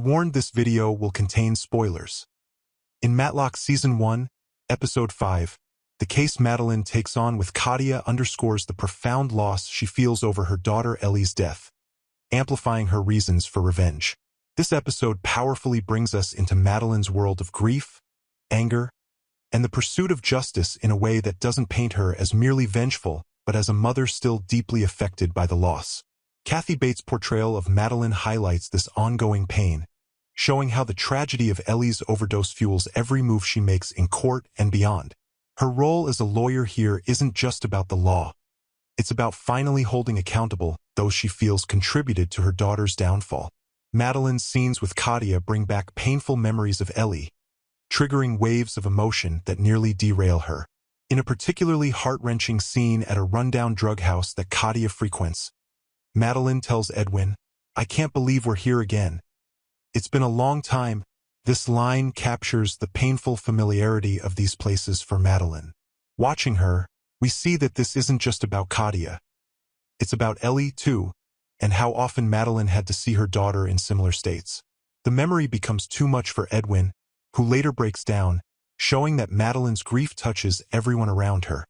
warned this video will contain spoilers. In Matlock Season 1, Episode 5, the case Madeline takes on with Katia underscores the profound loss she feels over her daughter Ellie's death, amplifying her reasons for revenge. This episode powerfully brings us into Madeline's world of grief, anger, and the pursuit of justice in a way that doesn't paint her as merely vengeful, but as a mother still deeply affected by the loss. Kathy Bates' portrayal of Madeline highlights this ongoing pain, showing how the tragedy of Ellie's overdose fuels every move she makes in court and beyond. Her role as a lawyer here isn't just about the law. It's about finally holding accountable those she feels contributed to her daughter's downfall. Madeline's scenes with Katia bring back painful memories of Ellie, triggering waves of emotion that nearly derail her. In a particularly heart-wrenching scene at a rundown drug house that Katia frequents, Madeline tells Edwin, "I can't believe we're here again. It's been a long time." This line captures the painful familiarity of these places for Madeline. Watching her, we see that this isn't just about Katia. It's about Ellie, too, and how often Madeline had to see her daughter in similar states. The memory becomes too much for Edwin, who later breaks down, showing that Madeline's grief touches everyone around her,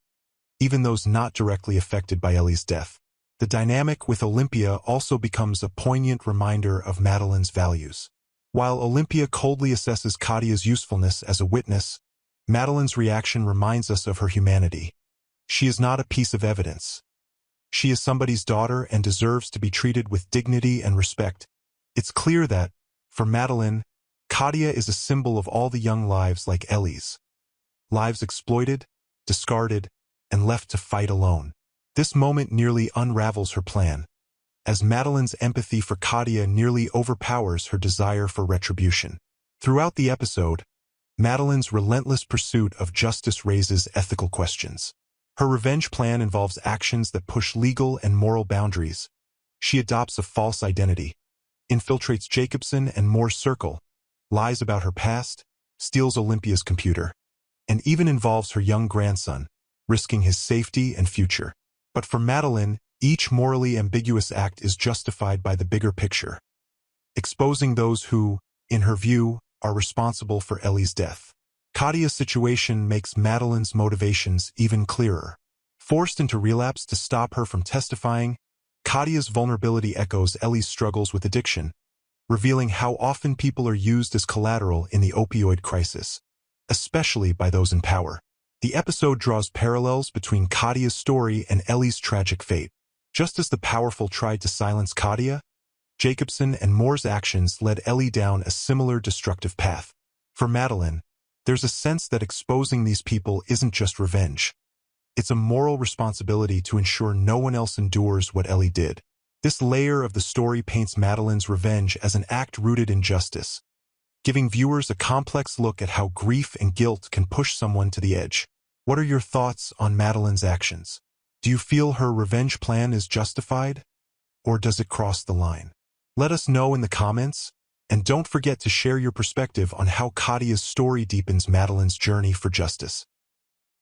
even those not directly affected by Ellie's death. The dynamic with Olympia also becomes a poignant reminder of Madeline's values. While Olympia coldly assesses Katia's usefulness as a witness, Madeline's reaction reminds us of her humanity. She is not a piece of evidence. She is somebody's daughter and deserves to be treated with dignity and respect. It's clear that, for Madeline, Katia is a symbol of all the young lives like Ellie's. Lives exploited, discarded, and left to fight alone. This moment nearly unravels her plan, as Madeline's empathy for Katia nearly overpowers her desire for retribution. Throughout the episode, Madeline's relentless pursuit of justice raises ethical questions. Her revenge plan involves actions that push legal and moral boundaries. She adopts a false identity, infiltrates Jacobson and Moore's circle, lies about her past, steals Olympia's computer, and even involves her young grandson, risking his safety and future. But for Madeline, each morally ambiguous act is justified by the bigger picture, exposing those who, in her view, are responsible for Ellie's death. Katia's situation makes Madeline's motivations even clearer. Forced into relapse to stop her from testifying, Katia's vulnerability echoes Ellie's struggles with addiction, revealing how often people are used as collateral in the opioid crisis, especially by those in power. The episode draws parallels between Katia's story and Ellie's tragic fate. Just as the powerful tried to silence Katia, Jacobson and Moore's actions led Ellie down a similar destructive path. For Madeline, there's a sense that exposing these people isn't just revenge. It's a moral responsibility to ensure no one else endures what Ellie did. This layer of the story paints Madeline's revenge as an act rooted in justice, giving viewers a complex look at how grief and guilt can push someone to the edge. What are your thoughts on Madeline's actions? Do you feel her revenge plan is justified, or does it cross the line? Let us know in the comments, and don't forget to share your perspective on how Katia's story deepens Madeline's journey for justice.